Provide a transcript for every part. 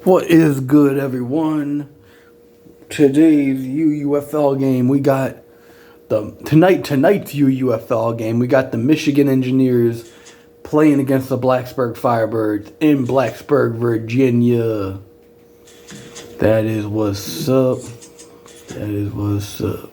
What is good, everyone? Today's UUFL game, we got tonight's UUFL game. We got the Michigan Engineers playing against the Blacksburg Firebirds in Blacksburg, Virginia. That is what's up. That is what's up.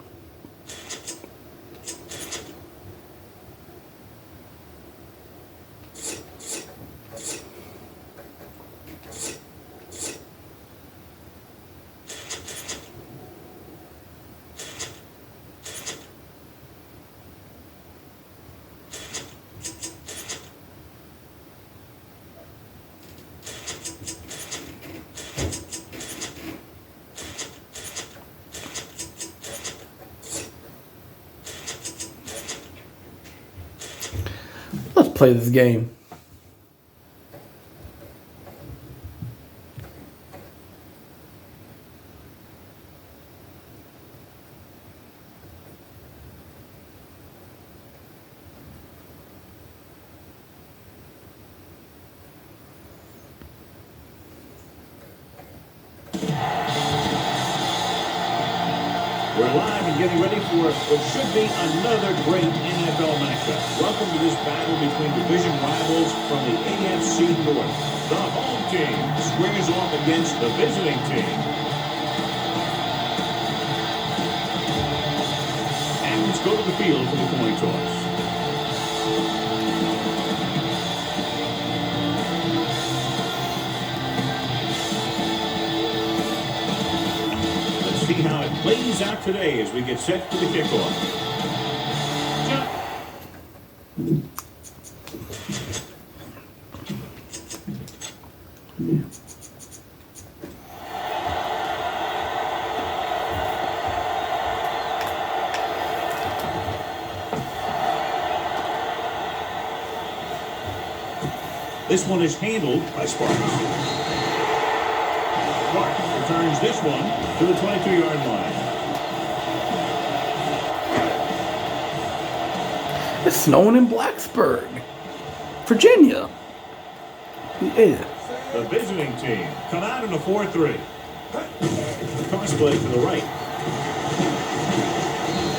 Let's play this game. We're live and getting ready for what should be another great NFL matchup. Welcome to this battle between division rivals from the AFC North. The home team squares off against the visiting team. And let's go to the field for the coin toss. See how it plays out today as we get set for the kickoff. This one is handled by Sparks. Returns this one to the 22-yard line. It's snowing in Blacksburg, Virginia. Yeah. The visiting team come out in a 4-3. Toss play to the right.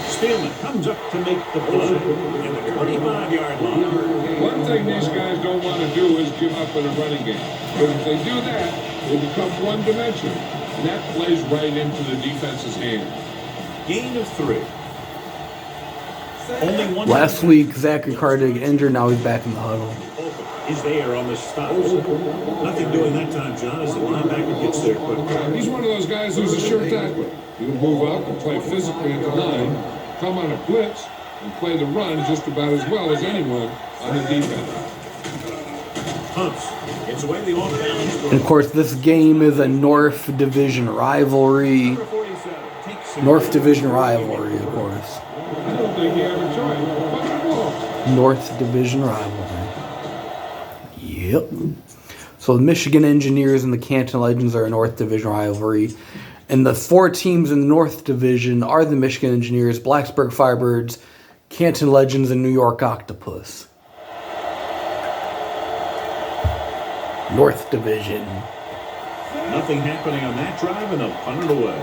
Spielman comes up to make the play in the 25-yard line. One thing these guys don't want to do is give up in a running game. Because if they do that, they become one-dimensional. And that plays right into the defense's hand. Gain of 3. Only one. Last week, Zachary Carter got injured. Now he's back in the huddle. Is there on the stops. Nothing doing that time, John, as the linebacker gets there quick. He's one of those guys who's a sure tackler. He'll move up and play physically at the line, come on a blitz, and play the run just about as well as anyone on the defense. Pumps. It's away the off-balance. And of course, this game is a North Division rivalry. North Division rivalry, of course. I don't think he ever tried. North Division rivalry. Yep. So the Michigan Engineers and the Canton Legends are a North Division rivalry. And the 4 teams in the North Division are the Michigan Engineers, Blacksburg Firebirds, Canton Legends, and New York Octopus. North Division. Nothing happening on that drive, and they'll punt it away.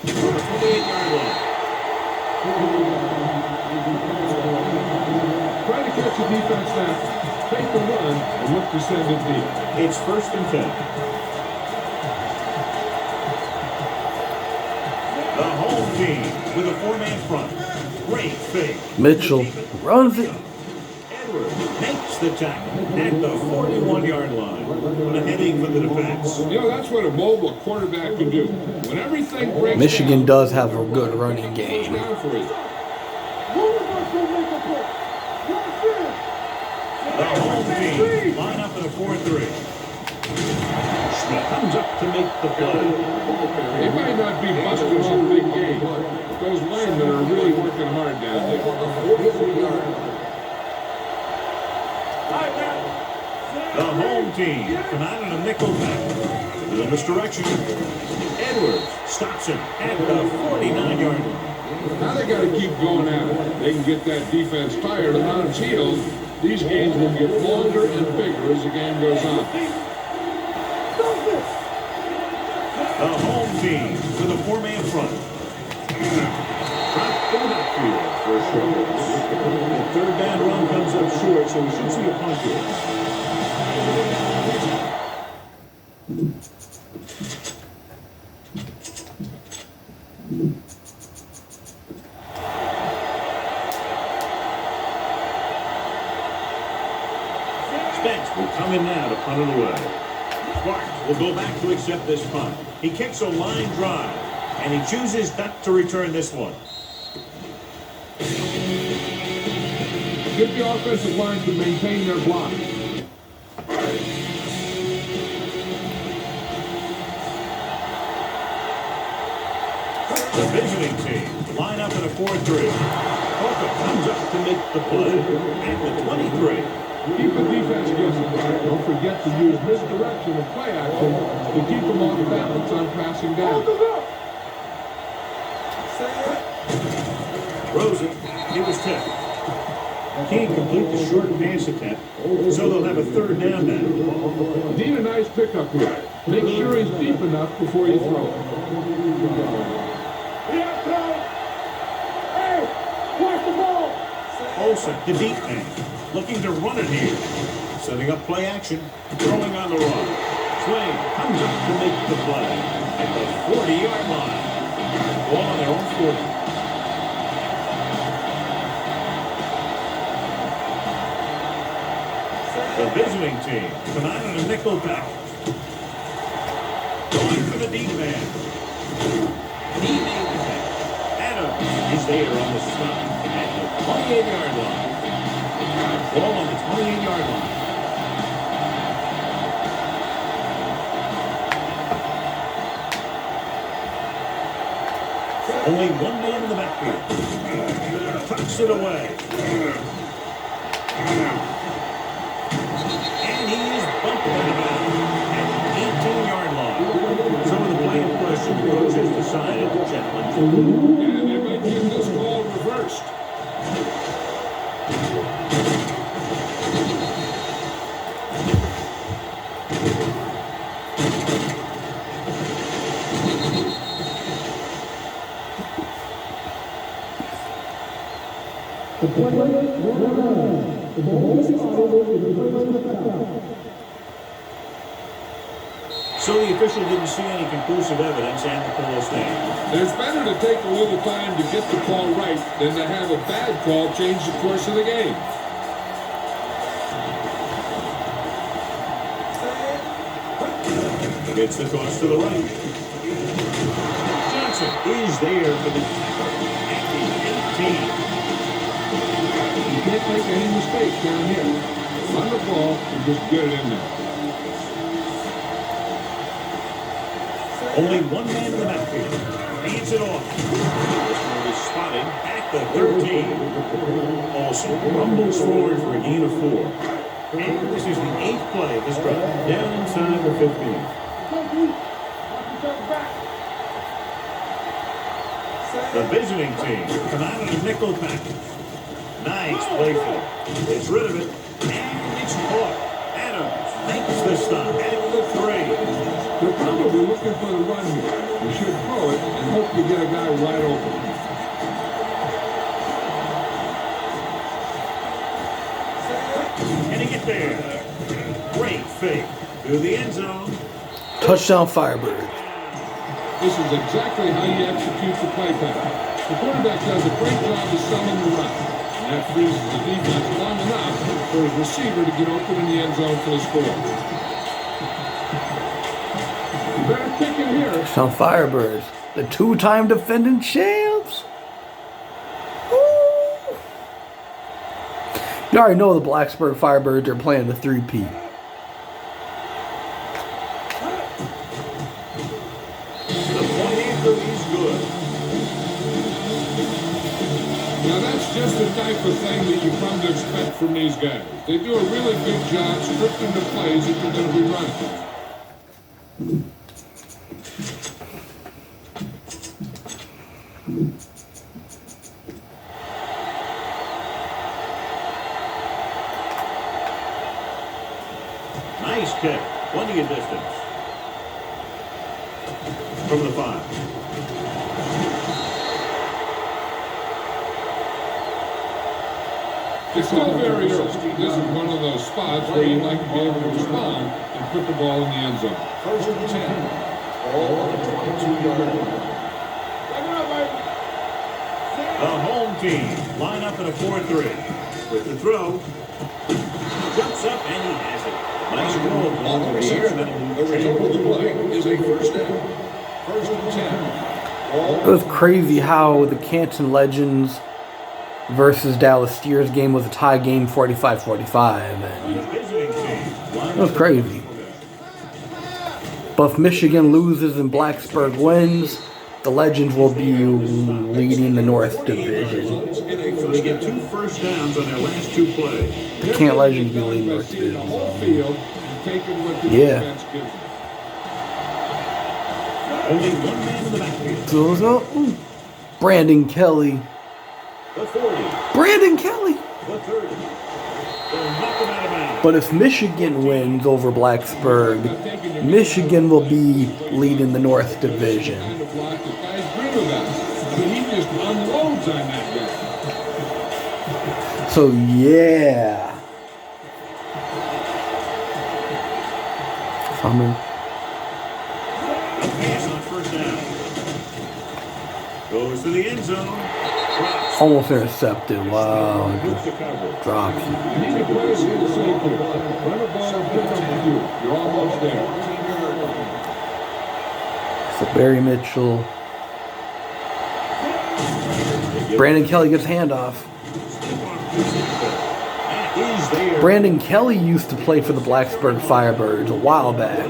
On the 28-yard line. Try to catch the defense now. Take the run and look to send it deep. It's 1st and 10. The home team with a 4-man front. Great fake. Mitchell runs it. Edwards makes the tackle at the 41-yard line. What a heading for the defense. You know, that's what a mobile quarterback can do. When everything breaks Michigan down, does have a good running game. The home team line up in a 4-3. Schmidt comes up to make the play. It might not be busting some big game, but those linemen are really working hard down there. The home team come out in a nickel back. A little misdirection. Edwards stops him at the 49-yard line. Now they got to keep going at it. They can get that defense tired and on its heels. These games will get longer and bigger as the game goes on. The home team with a 4-man front. Drop to the backfield for a short loss. The third down run comes up short, so we should see a punt here. Spence will come in now to punt it away. Clark will go back to accept this punt. He kicks a line drive, and he chooses not to return this one. Get the offensive line to maintain their block. The visiting team line up in a 4-3. Parker comes up to make the play at the 23. Keep the defense guessing. Don't forget to use misdirection and play action to keep them off balance on passing down. Rosen, he was tipped. Can't complete the short pass attempt, so they'll have a third down now. Need a nice pickup here. Make sure he's deep enough before you throw it. Olsen, the deep man, looking to run it here. Setting up play action, throwing on the run. Swain comes up to make the play at the 40-yard line. Ball on their own 40. The visiting team come out in a nickel package. Going for the deep man. He made the catch. Adams is there on the stop at the 28-yard line. Ball on the 28-yard line. Only one man in the backfield. Tucks it away. And he is bumped out of bounds at the 18-yard line. So with the play in question, the coach has decided to challenge. And they might get this ball reversed. So the official didn't see any conclusive evidence and the call stands. It's better to take a little time to get the call right than to have a bad call change the course of the game. Gets the toss to the right. Johnson is there for the tackle at the 18. You can't make any mistakes down here. Run the ball and just get it in there. Only one man in the backfield. Hands it off. This one is spotted at the 13. Also rumbles forward for a gain of 4. And this is the 8th play of this drive. Down inside the 15. The visiting team come out in a nickel package. Nice play for it. Gets rid of it. And it's caught. Adams makes the stop at the 3. They're probably looking for the run here. You should throw it and hope you get a guy wide open. Can he get there? Great fake through the end zone. Touchdown Firebirds. This is exactly how you execute the play pattern. The quarterback does a great job of selling the run. And that freezes the defense long enough for his receiver to get open in the end zone for the score. You better kick it here. Touchdown Firebirds. The two-time defending champs. Woo! You already know the Blacksburg Firebirds are playing the 3-peat. Now that's just the type of thing that you come to expect from these guys. They do a really good job scripting the plays that they're going to be running. Nice kick. Plenty of distance. From the 5. It's still very early. This is one of those spots where you'd like to be able to respond and put the ball in the end zone. First and 10. All on the 22-yard line. The home team line up in a 4-3. With the throw. Jumps up and he has it. Nice roll along the reception. The result of the play is a first down. First and 10. It was crazy how the Canton Legends versus Dallas Steers game was a tie game 45-45. And it was crazy. But if Michigan loses and Blacksburg wins, the Legends will be leading the North Division. So they get 2 first downs on their last 2 plays. The Canton Legends will be leading the North Division. Yeah. Only 1 man in the backfield. So, Brandon Kelly. The 40. Brandon Kelly. The 30. They'll knock him out of bounds. But if Michigan wins over Blacksburg, Michigan will be leading the North Division. So yeah. Summer. A pass on first down. Goes to the end zone. Drops. Almost intercepted. Wow. Moves the coverage. Drops. You're almost there. So Barry Mitchell. Brandon Kelly gets handoff. He's there. Brandon Kelly used to play for the Blacksburg Firebirds a while back.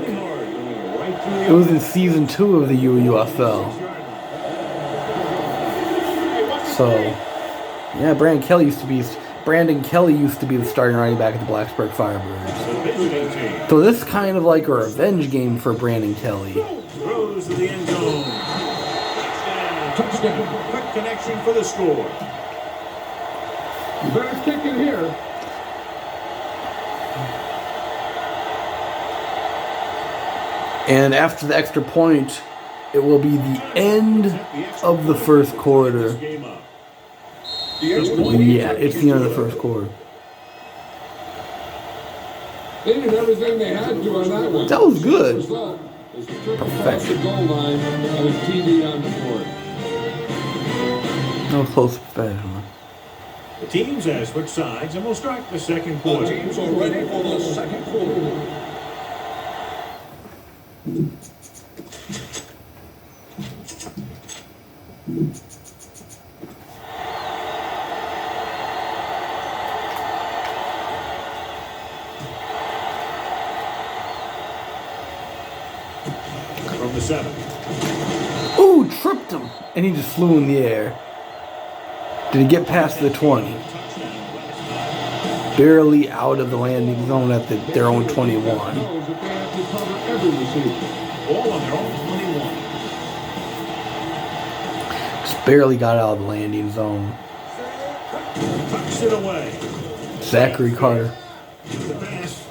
It was in season 2 of the UUFL. So, yeah, Brandon Kelly used to be the starting running back at the Blacksburg Firebirds. So this is kind of like a revenge game for Brandon Kelly. Throws to the end zone. Touchdown. Quick connection for the score. You better kick it here. And after the extra point, it will be the end of the first quarter. Yeah, it's the end of the first quarter. They did everything they had to on that one. That was good. Perfect. The goal line and a TD on the board. That was close professional. The teams have switched sides and will start the second quarter. Teams are ready for the second quarter. From the 7. Ooh, tripped him. And he just flew in the air. Did he get past the 20? Barely out of the landing zone at their own 21. All on their own 21. Just barely got out of the landing zone. Tucks it away. Zachary Carter. The pass.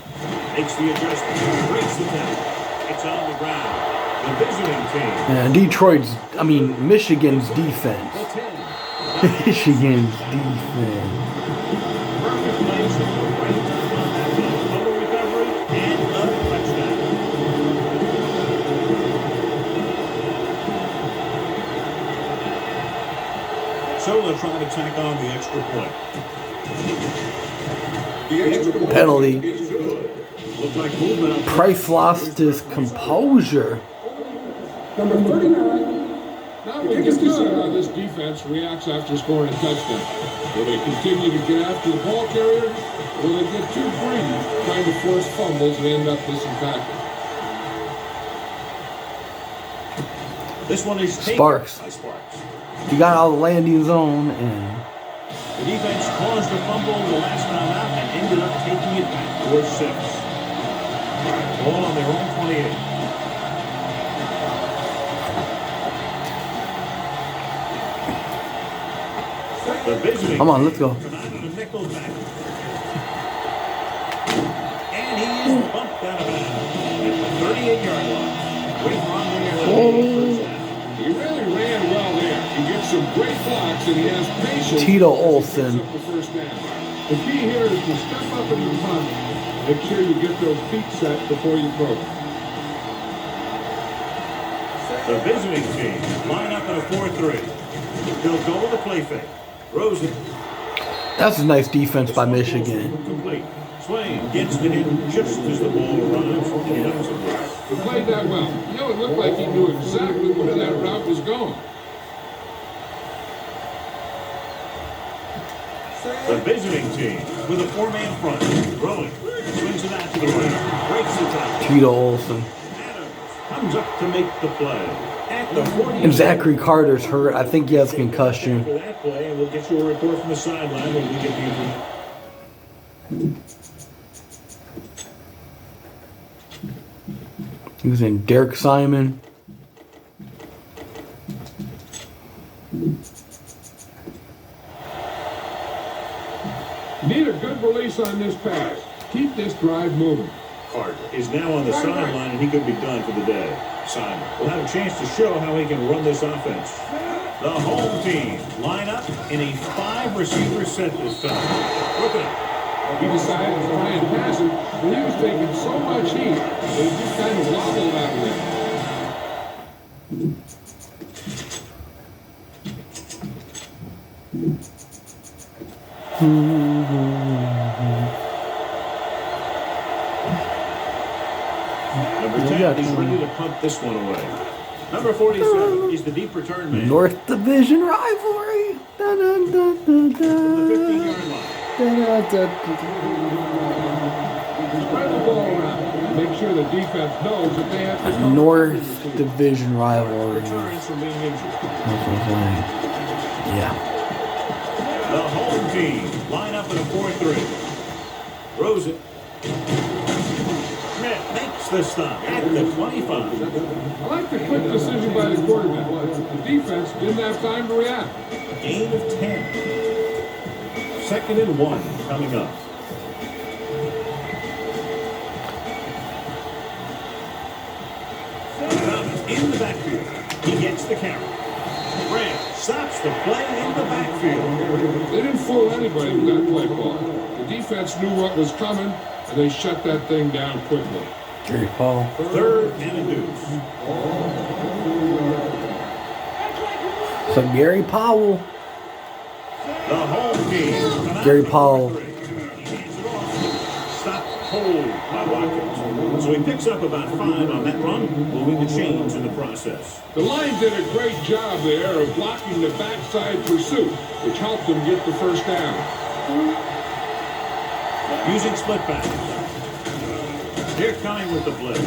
Makes the adjustment. Breaks the tackle. It's on the ground. The visiting team. And Michigan's defense. Michigan's defense. Perfect place. Right on that fumble recovery and a touchdown. So they'll try to tack on the extra point. Penalty. Looked like movement. Price lost his composure. Number 39. Now we can see how this defense reacts after scoring a touchdown. Will they continue to get after the ball carrier? Or will they get too greedy trying to force fumbles and end up disinfected? This one is taken Sparks. by Sparks. He got out of the landing zone and The defense caused a fumble the last time out and ended up taking it back for 6. Ball on their own 28. The visiting come on, let's go. come out of the nickel back. And he is bumped out of bounds at the 38-yard line. With Ron He really ran well there. He gets some great blocks and he has patience. Tito as he Olsen. gets up the first down. The key here is to step up in the punt. Make sure you get those feet set before you throw. The visiting team line up in a 4-3. They'll go with a play fake. Rosen. That's a nice defense by Michigan. Complete. Swain gets the hit just as the ball arrives. He played that well. You know, it looked like he knew exactly where that route was going. The visiting team with a 4-man front. Rolling. Swings it out to the right. Breaks the tackle. Tito Olsen. Adams comes up to make the play. At the 40. And Zachary Carter's hurt. I think he has concussion. For that play, and we'll get you a report from the sideline when we get the information. He was in Derek Simon. Need a good release on this pass. Keep this drive moving. Carter is now on the sideline, and he could be done for the day. Simon will have a chance to show how he can run this offense. The home team line up in a 5-receiver set this time. Look at He decided to try and pass it, but he was taking so much heat that he just kind of wobbled out of there. Number 10 is ready to punt this one away. Number 47 is the deep return man. North Division rivalry. Da, da, da, da, The da. 15-yard line. Da, da, da, da. Spread the ball around. Make sure the defense knows that they have to come. North Division rivalry. Returns from being injured. That's what I'm saying. Yeah. The home team line up in a 4-3. Rosen. Schmidt makes the stop at the 25. I like the quick decision by the quarterback. The defense didn't have time to react. Gain of 10. 2nd and 1 coming up. In the backfield. He gets the carry. Grant stops the play in the backfield. They didn't fool anybody with that play ball. The defense knew what was coming, and they shut that thing down quickly. Gary Paul. 3rd and a deuce. So Gary Powell. The home team. Gary Powell. He hands it off. Stopped cold by Watkins. So he picks up about 5 on that run, moving the chains in the process. The line did a great job there of blocking the backside pursuit, which helped them get the first down. Using split back. They're coming with the blitz.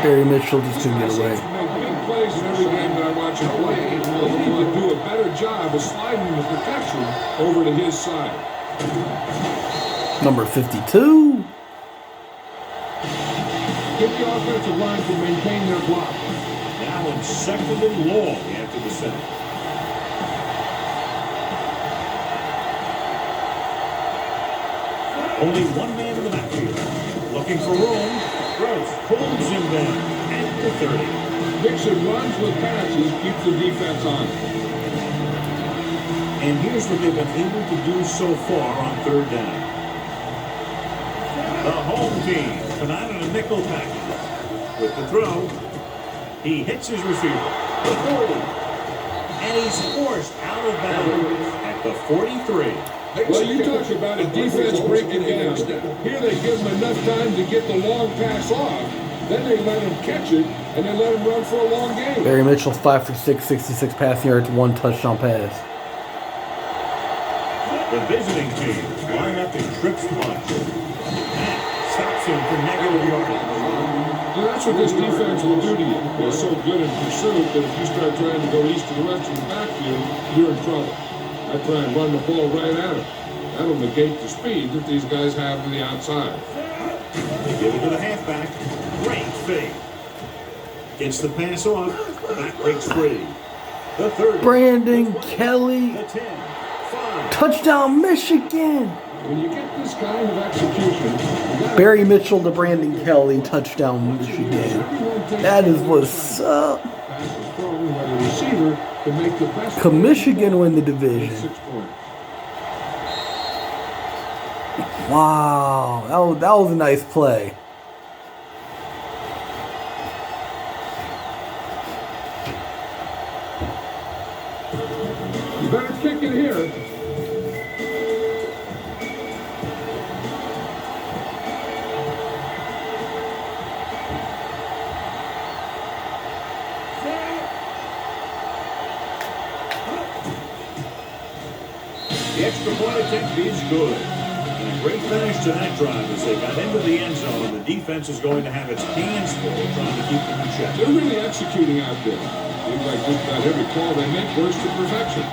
Barry Mitchell just couldn't get away. They make big plays in every game that I watch him play. They need to do a better job of sliding the protection over to his side. Number 52. Get the offensive line to maintain their block. Now in 2nd and long after the sack. Only one man in the backfield. Looking for room. Gross pulls him down at the 30. Dixon runs with passes, keeps the defense on. And here's what they've been able to do so far on 3rd down. The home team come out in a nickel package. With the throw, he hits his receiver. The 40. And he's forced out of bounds at the 43. Well, you talk about a defense breaking down. Here they give him enough time to get the long pass off. Then they let him catch it, and they let him run for a long game. Barry Mitchell 5 for 6, 66 passing yards, 1 touchdown pass. The visiting team line up in trips bunch. Stops him for negative yardage. And that's what this defense will do to you. They're so good in pursuit that if you start trying to go east to the west of the backfield, you're in trouble. I try and run the ball right at him. That'll negate the speed that these guys have to the outside. They give it to the halfback. Great fake. Gets the pass off. Back breaks free. The 30. Brandon Kelly. The 10. 5. Touchdown Michigan. when you get this kind of execution, you gotta Barry Mitchell to Brandon Kelly, touchdown Michigan. That is what's up. pass was thrown by the receiver to make the best. Can Michigan win the Get division? 6 points. Wow, that was a nice play. You better kick it here. The extra point attempt is good. And a great finish to that drive as they got into the end zone. The defense is going to have its hands full trying to keep them in check. They're really executing out there. Seems like just about every call they make works to perfection.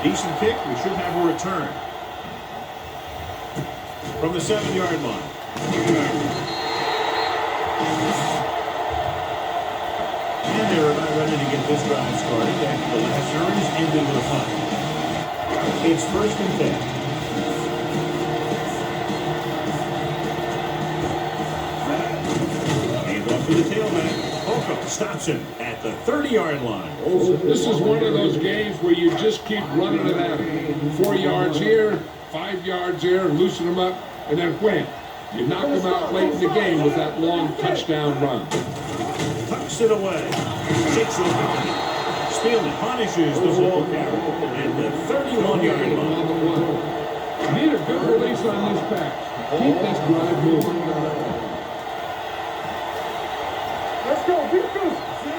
Decent kick. We should have a return. From the 7-yard line. And they're about ready to get this drive started after the last turns ended with a punt. It's 1st and 10. And off to the tailback. Holcomb stops him at the 30-yard line. This is one of those games where you just keep running it at them. 4 yards here, 5 yards there, loosen them up, and then wham. You knock them out late in the game with that long touchdown run. Tucks it away. Shakes it away. Spielman punishes the ball carrier at the 31-yard line. On the one. Need a good release on this pass. Keep this drive moving.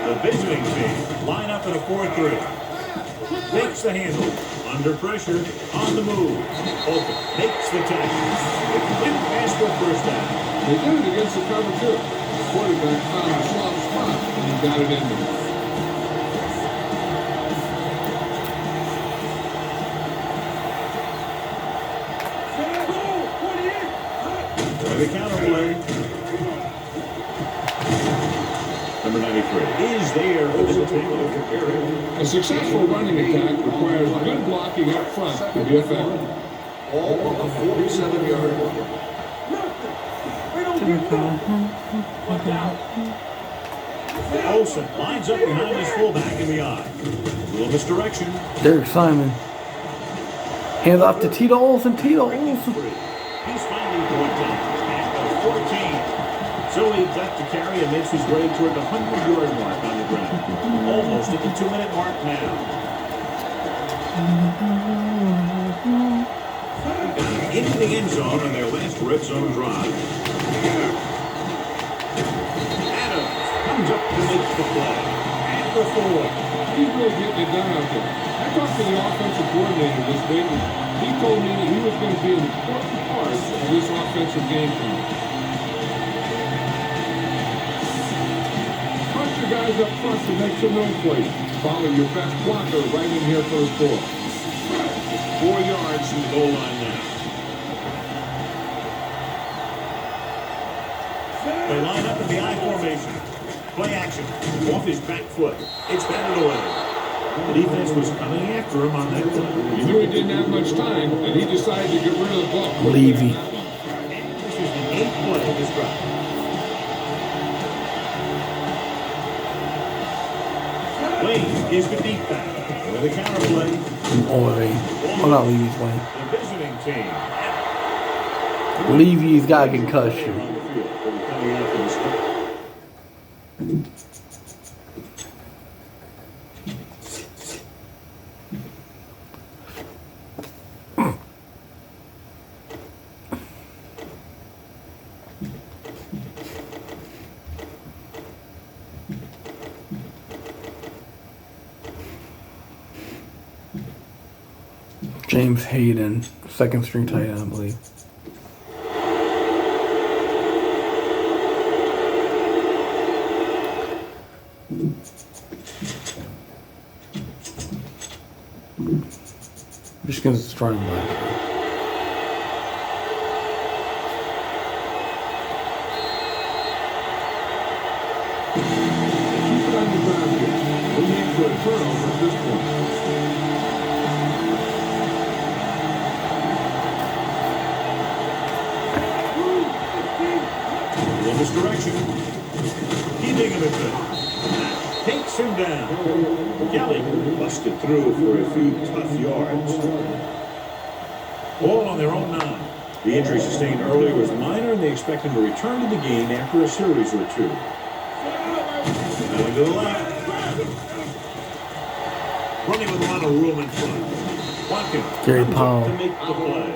The visiting team line up at a 4-3. Takes the handle. Under pressure. On the move. Holcomb makes the tackle. The complete pass for first down. They did it against the cover two. The quarterback found a soft spot and he got it in there. The counter play. Number 93 is there for the takeover. A successful running attack requires good blocking up front to be effective. All a 47-yard line. Olsen lines up behind his fullback in the eye. A little misdirection. Derek Simon. Hands off to Tito Olsen. Tito Olsen. He's finally brought down at the 14. So he got to carry and makes his way toward the 100-yard mark on the ground. Almost at the 2-minute mark now. Into the end zone on their last red zone drive. Adams comes up to make the play. At the 4. He's really getting it done out there. I talked to the offensive coordinator this week, and he told me that he was going to be an important part of this offensive game plan. Trust your guys up front to make some room for you. Follow your best blocker right in here for his ball. 4 yards from the goal line now. They line up in the I formation. Play action. Off his back foot. It's batted away. The defense was coming after him on that play. He knew he didn't have much time, and he decided to get rid of the ball. Levy. This is the 8th play of this drive. Lane is the deep back. With a counter play. Oh, not Levy's playing. The visiting team. Levy's got a concussion. On the field. They'll be coming out for the start. James Hayden, second string tight end, I believe. Michigan's starting line. Keep it on the ground here. We need for a turnover at this point. In this direction. Keeping him at good. Takes him down. Kelly busted through for a few tough yards. All on their own 9. The injury sustained earlier was minor, and they expect him to return to the game after a series or 2. Going to the left. Running with a lot of room in front. Watkins Gary comes up Powell. to make the play.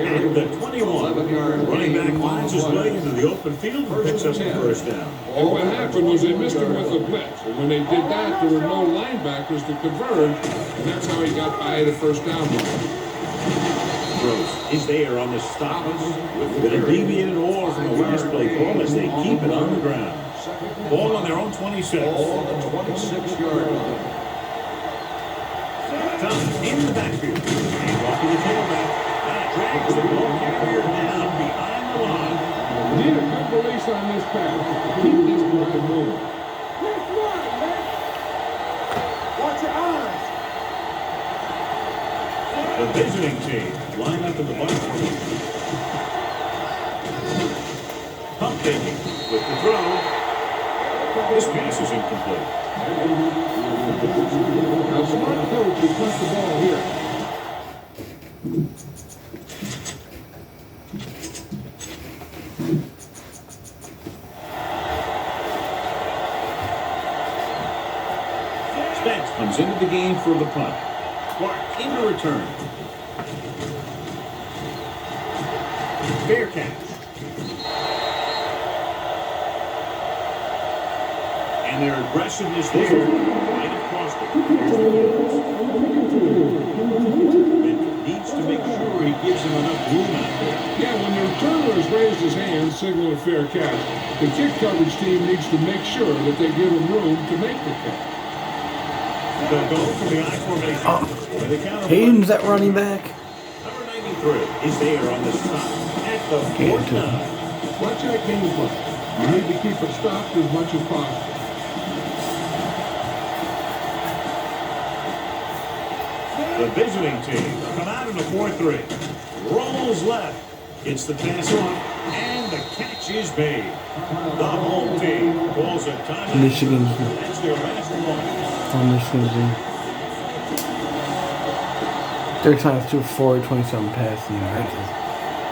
And the 21. Running back finds his way into the open field and picks up the first down. And what happened was they missed him with a blitz. And when they did that, there were no linebackers to converge. And that's how he got by the first down mark. Gross is there on the stop. With a deviated all from the last play call as they keep it on the ground. Ball on their own 26. Ball on the 26-yard line. Thomas in the backfield. And off to the tailback. That drags the ball carrier down behind the line. Need a good release on this pass. Keep this drive moving. Watch your eyes. The visiting team line up in the box. Pump taking with the throw. This pass is incomplete. Now, smart coach will push the ball here. Spence comes into the game for the punt. Clark into return. Fair catch. And their aggressiveness there might have cost it. Here's the Benton needs to make sure he gives him enough room out there. Yeah, when the returner has raised his hand, signaling a fair catch, the kick coverage team needs to make sure that they give him room to make the catch. They'll go for the I formation. With the counter Hayden's that running back. Number 93 is there on the stop at the 49. Watch that game play. You need to keep it stopped as much as possible. The visiting team come out in a 4-3. Rolls left. Gets the pass off. And the catch is made. The home team calls a timeout. Michigan's That's their last one. on Michigan's team. Derek Thomas threw 427 passing yards.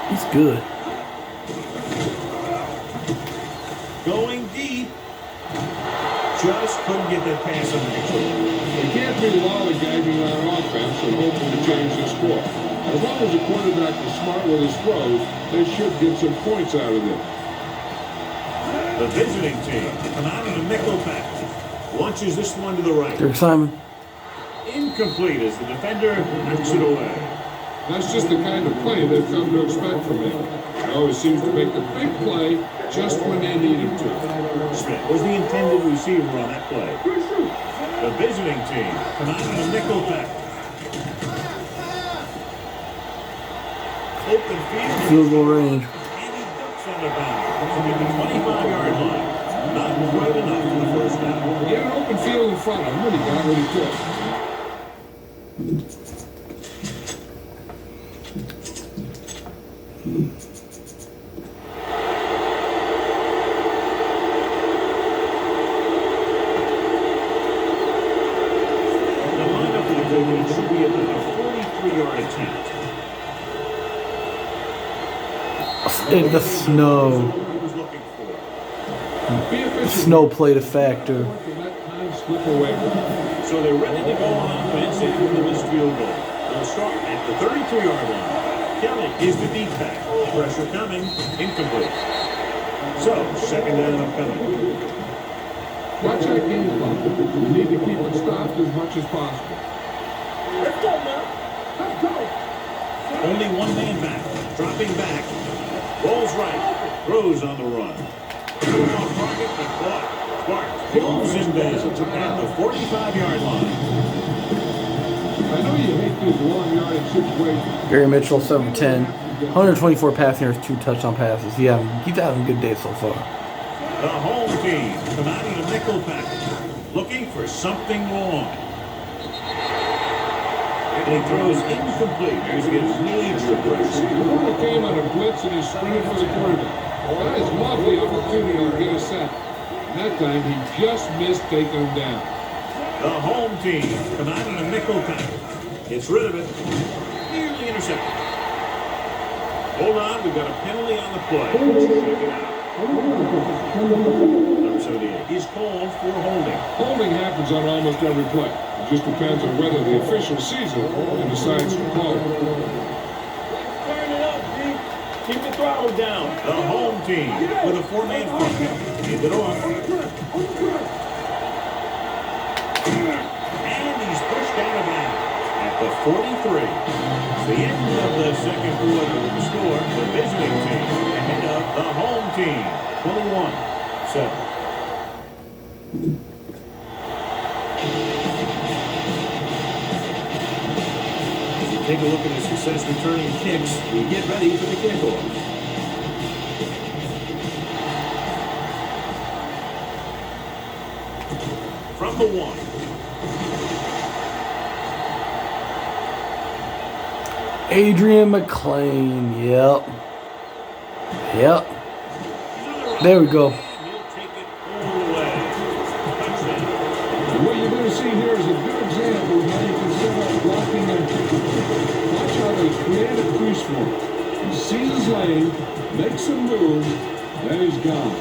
He's good. Going deep. Just couldn't get that pass on the control. You can't be lollygagging on offense and hoping to change the score. As long as the quarterback is smart with his throws, they should get some points out of this. The visiting team come out in a nickel package. Launches this one to the right. Derek Simon. Incomplete as the defender knocks it away. That's just the kind of play they've come to expect from him. He always seems to make the big play just when they need him to. Smith was the intended receiver on that play. The visiting team come out in a nickel package. Open field. Field goal range. And he ducks on the bounce from the 25-yard line. Not quite enough for the first down. He had an open field in front of him, and he got what he could. The lineup for the Vikings should be about a 43-yard attempt. In the snow. He was looking for. Be The efficient. snow played a factor. Let time slip away from him. So they're ready to go on offense after the missed field goal. They'll start at the 32-yard line. Kelly is the deep back. Pressure coming. Incomplete. So, second down upcoming. Watch that game clock. You need to keep it stopped as much as possible. Let's go, man. Let's go. Only one man back. Dropping back. Rolls right. Throws on the run. Goes off target, but caught. Clark pulls him down at the 45-yard line. I know you hate these long yardage situations. Gary Mitchell, 7-10. 124 passing yards, 2 touchdown passes. He's having a good day so far. A The home team combining a nickel package, looking for something long. And he throws incomplete. He's getting major pressure. The ball came on a blitz and he sprinted for the quarterback. Guys love the opportunity to get a sack. That time he just missed taking him down. The home team combining a nickel package. Gets rid of it. Nearly intercepted. Hold on, we've got a penalty on the play. Check it out. Number 78 is called for holding. Holding happens on almost every play. It just depends on whether the official sees it and decides to call it. Turn it up, D. Keep the throttle down. The home team with a four-man front. Hand it off. And he's pushed out of bounds at the 43. It's the end of the second quarter with the score. The visiting team ahead of the home team. 21-7. Take a look at his success returning kicks. We get ready for the kickoff. From the 1. Adrian McLean. Yep. There we go. He'll take it all the way. Touchdown. And what you're going to see here is a good example of how you can set up blocking and kicking. Watch how they create a crease for him. He sees his lane, makes some moves, then he's gone.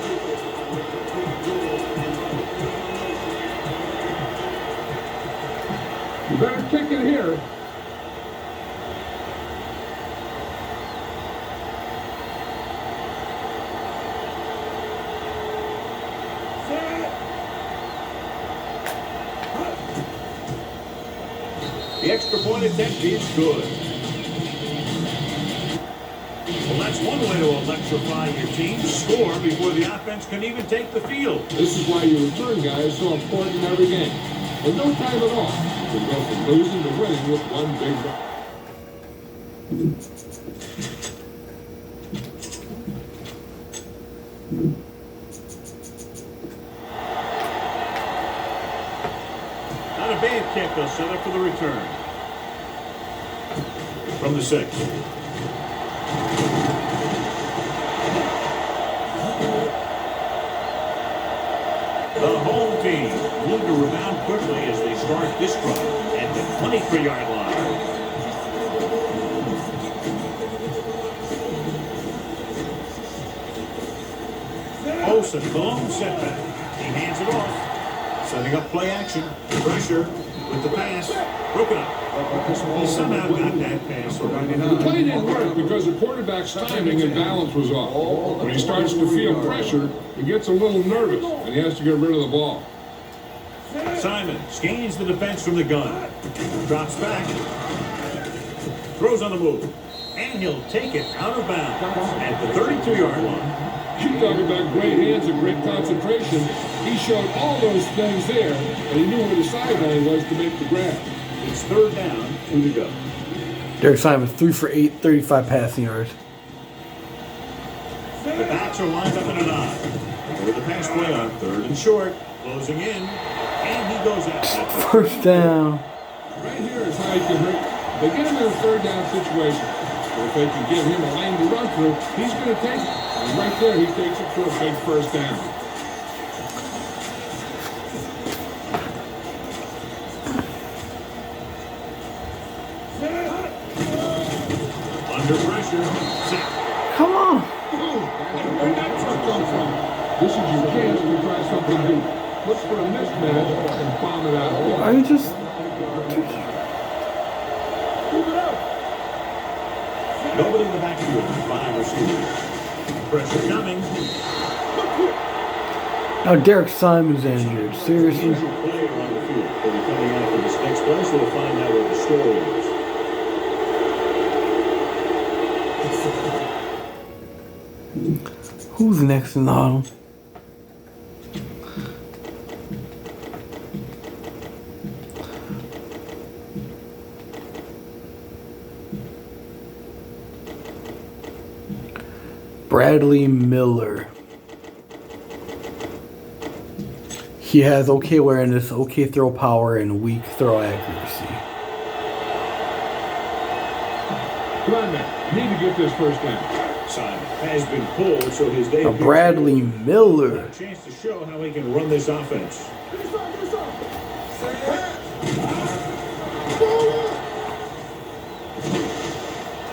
You better kick it here. The extra point attempt is good. Well, that's one way to electrify your team. Score before the offense can even take the field. This is why your return guy is so important in every game. In no time at all, you can go from losing to winning with one big run. Not a bad kick. They'll set up for the return. From the 6. The home team need to rebound quickly as they start this drive at the 23-yard line. Olsen, the lone setback. He hands it off. Setting up play action. Pressure with the pass. Broken up. He somehow got that pass. The play didn't work because the quarterback's timing and balance was off. When he starts to feel pressure, he gets a little nervous, and he has to get rid of the ball. Simon gains the defense from the gun. Drops back. Throws on the move. And he'll take it out of bounds at the 32-yard line. You talk about great hands and great concentration. He showed all those things there, and he knew where the sideline was to make the grab. It's third down, 2 to go. Derek Simon, 3 for 8, 35 passing yards. The backs are lined up in a nine. With the pass play on third and short. Closing in. And he goes out. First down. Right here is how he can hurt. They get him in a third down situation. But if they can give him a lane to run through, he's going to take it. And right there, he takes it for a big first down. Under pressure. Sack. Come on. Where'd that truck come from? This is your chance to try something new. Look for a mismatch and bomb it out. Are you just... Nobody in the backfield. 5 receivers. Pressure coming. Now Derek Simon's injured. Seriously? Injured player on the field. They'll be coming after this next play, so we'll find out what the story is. Who's next in the huddle? Bradley Miller. He has okay awareness, okay throw power, and weak throw accuracy. Come on now. You need to get this first down. Simon has been pulled, so his day Now Bradley Miller. a chance to show how he can run this offense.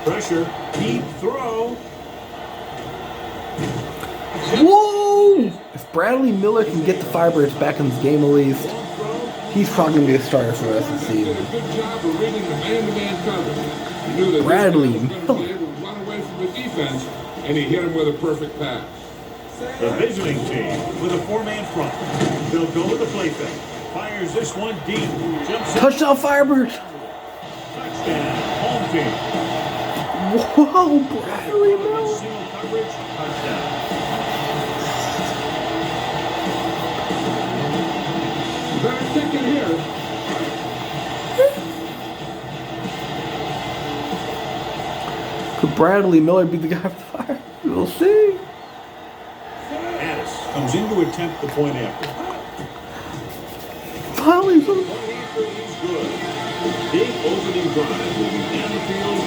Pressure, deep throw. Whoa! If Bradley Miller can get the Firebirds back in this game at least, he's probably going to be a starter for the rest of the He did a season. good job of reading the man-to-man coverage. He knew that Bradley this guy was going to be able to run away from the defense, and he hit him with a perfect pass. The visiting team with a four-man front. They'll go with the play fake. Fires this one deep. Jumps in. Touchdown Firebirds! Touchdown. Home team. Whoa, Bradley Miller! Single coverage. Touchdown. You better kick it here. Could Bradley Miller be the guy for the Fire? We'll see. Addis comes in to attempt the point after. Finally, He's good. Big opening drive, moving down the field,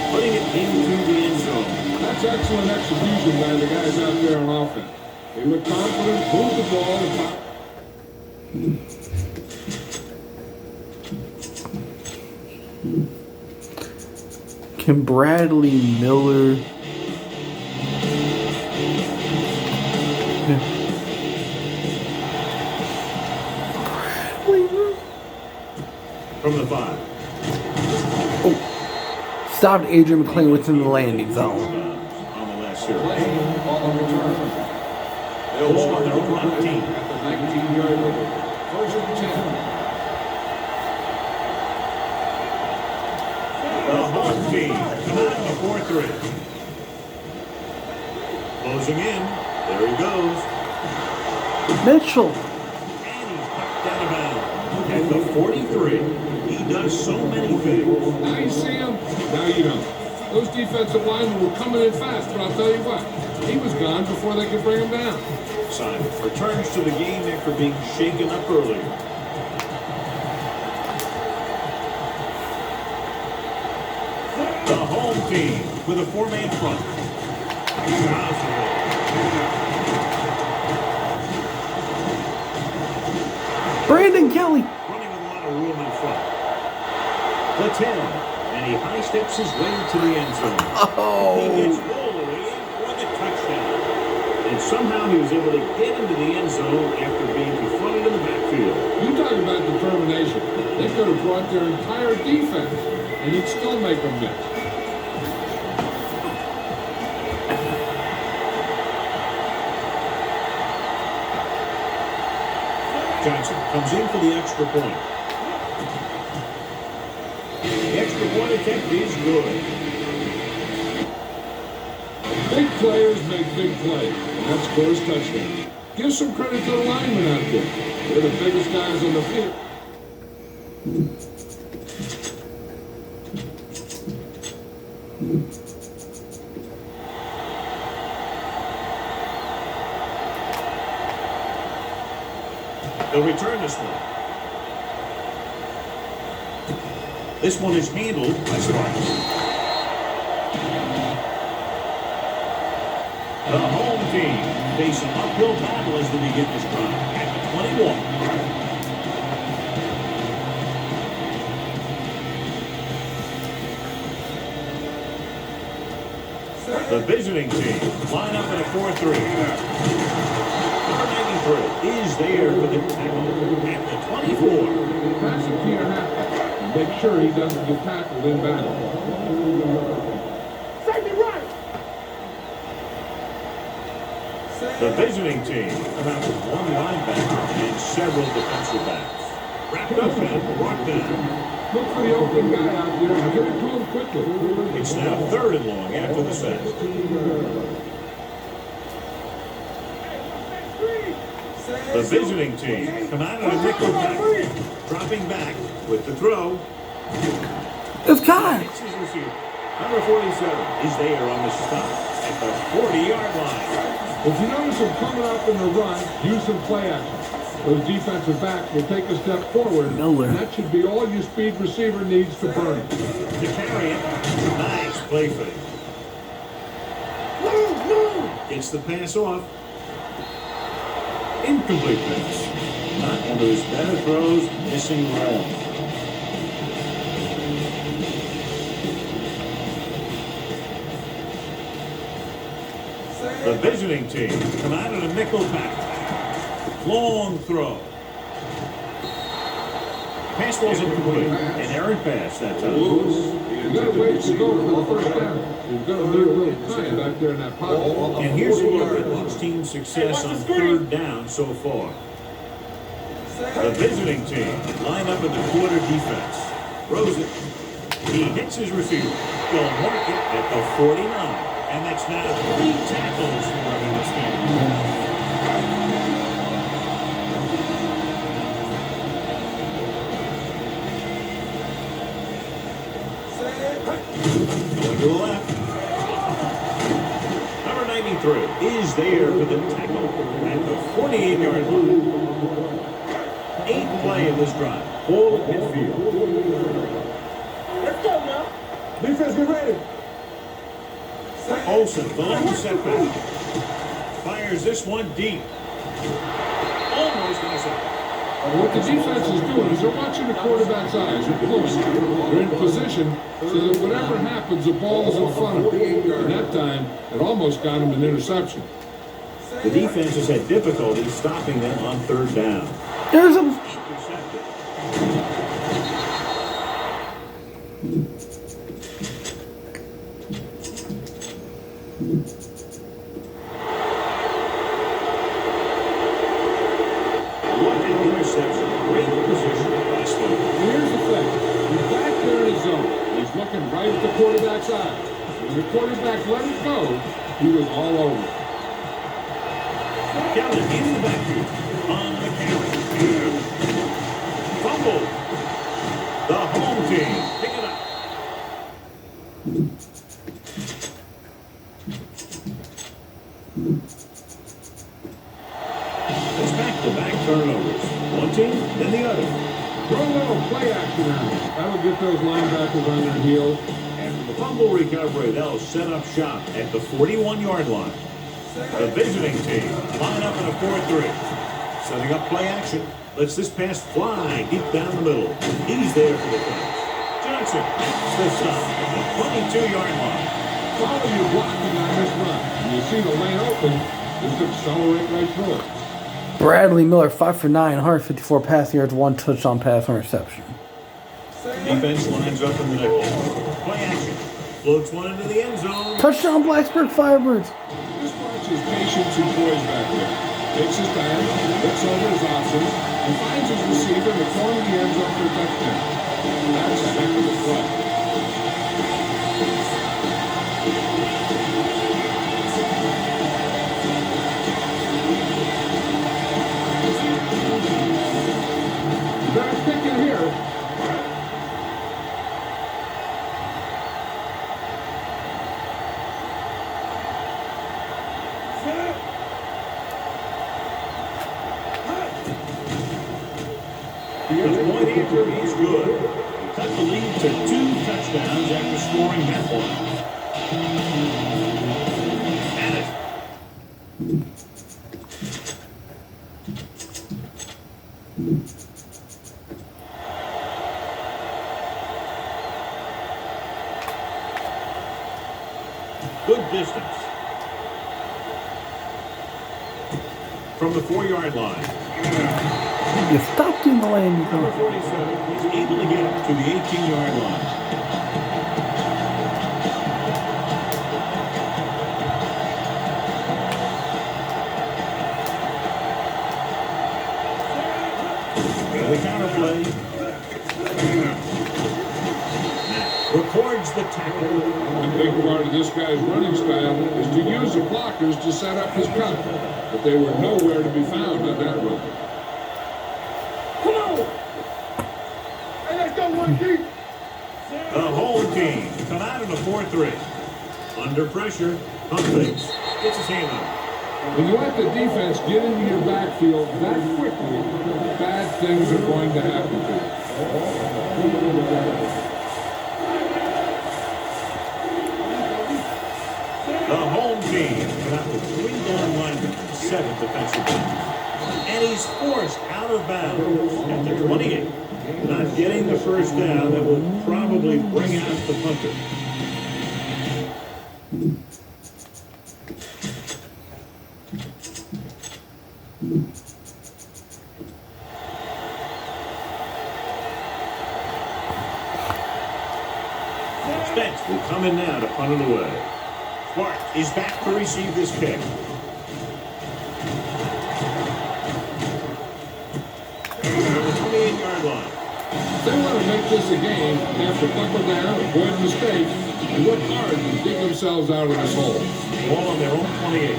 putting it into the end zone. That's excellent execution by the guys out there on offense. They look confident, move the ball, and pop. can Bradley Miller... From the 5. Stopped Adrian McLean within the landing zone. On the last series. They'll ball on their own 19. At the 19-yard line. First and 10. The home team come out in the 4-3. Closing in. There he goes. Mitchell. And he's knocked out of bounds. At the 43. He does so many things. Now you see him, now you don't. Those defensive linemen were coming in fast, but I'll tell you what, he was gone before they could bring him down. Simon returns to the game after being shaken up earlier. The home team with a 4-man front. Brandon Kelly. Running with a lot of room in front. The 10. And he high steps his way to the end zone. Oh. He gets all the way in for the touchdown. And somehow he was able to get into the end zone after being confronted in the backfield. You talk about determination. They could have brought their entire defense, and you'd still make them miss. Johnson comes in for the extra point. The extra point attempt is good. Big players make big plays, and that scores touchdowns. Give some credit to the linemen out there. They're the biggest guys on the field. They'll return this one. This one is handled by Sparks. The home team face an uphill battle as they begin this drive at the 21. The visiting team line up in a 4-3. Number 93 is there for the tackle at the 24. Pass it Peter Hackett, and make sure he doesn't get tackled in battle. The visiting team about with one linebacker and several defensive backs. Wrapped up and brought down. Look for the open guy out there and get it to him quickly. It's now 3rd and long after the sack. The visiting team come out in a nickel back, dropping back with the throw. It's God. Number 47 is there on the stop at the 40-yard line. If you notice him coming up in the run, use some play action. Those defensive backs will take a step forward. Miller. And that should be all your speed receiver needs to burn. To carry it. Nice play fake. Gets the pass off. Incomplete pass. Not one of his better throws, missing ground. The visiting team come out in a nickel pack. Long throw. Pass was incomplete. An errant pass that time. You got to wait to go for the first down. You've got to leave a little time back there in that pocket. And here's a look at each team's success on third down so far. The visiting team line up in the quarter defense. Throws it. He hits his receiver. They'll mark it at the 49. And that's now 3 tackles for him this game. Going to the left. Number 93 is there for the tackle at the 48-yard line. 8th play of this drive. Full midfield. Let's go now. Defense, get ready. Olsen, the lone setback. Fires this one deep. Almost intercepted. What the defense is doing is they're watching the quarterback's eyes. They're close. They're in position so that whatever happens, the ball is in front of them. And that time, it almost got him an interception. The defense has had difficulty stopping them on third down. There's a Intercepted. What an interception. Great position by Sloan. Here's the thing. He's back there in his zone. He's looking right at the quarterback's eyes. When the quarterback let it go, he was all over it. Kelly in the backfield on the carry. Fumble. The home team pick it up. It's back-to-back turnovers. One team, then the other. Throw a little play action on him. That'll get those linebackers on their heels. After the fumble recovery, they'll set up shop at the 41-yard line. The visiting team line up in a 4-3. Setting up play action. Lets this pass fly deep down the middle. He's there for the catch. Johnson makes the stop at the 22-yard line. Follow your blocking on this run. When you see the lane open, just accelerate right through it. Bradley Miller, 5 for 9, 154 passing yards, 1 touchdown pass, 1 reception. Defense lines up in the nickel. Play action. Floats one into the end zone. Touchdown, Blacksburg Firebirds. Just watch his patience and poise back there. Takes his time, looks over his options, and finds his receiver in the corner of the end zone for a touchdown. That's a heck of a play. Better pick it here. The point after is good. He cut the lead to 2 touchdowns after scoring that one. And it. Good distance. From the 4-yard line. You stopped in the lane. Number 47 is able to get it to the 18-yard line. The counter play. Records the tackle. One big part of this guy's running style is to use the blockers to set up his cut. But they were nowhere to be found on that run. Come on. Hey, let's go one deep. The home team come out in a 4-3. Under pressure, Humphreys gets his hand on it. When you let the defense get into your backfield that quickly, bad things are going to happen to you. The home team come out with 3 down linemen, 7 defensive linemen. And he's forced out of bounds at the 28. Not getting the first down that will probably bring out the punter. Spence will come in now to punt it away. Smart is back to receive this kick. From the 28-yard line. They want to make this a game. They have to buckle down, avoid mistakes, and work hard to dig themselves out of this hole. Ball on their own 28.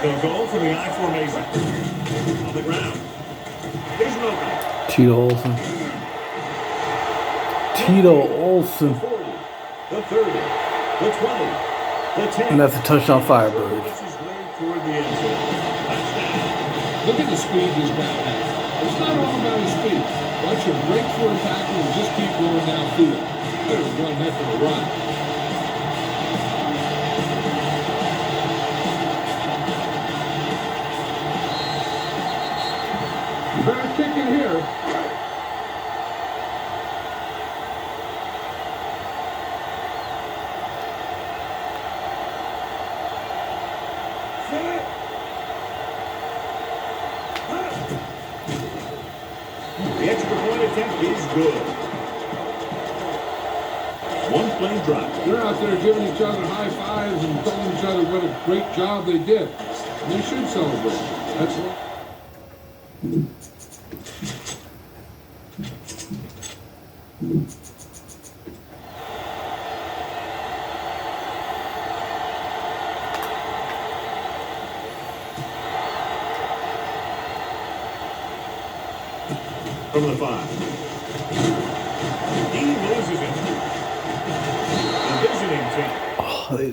They'll go for the I formation. On the ground. Here's an opening. Tito Olsen. Tito Olsen. The 40, the 30, the 20, the 10. And that's a touchdown Firebirds. This is way toward the end zone. Touchdown. Look at the speed this guy has. It's not all about his speed. Watch him break through a tackle and just keep going downfield. That was one heck of a run. You better kick it here. The extra point attempt is good. One play drop. They're out there giving each other high fives and telling each other what a great job they did. And they should celebrate. That's what. From the 5. He loses it. The visiting team. Oh, they,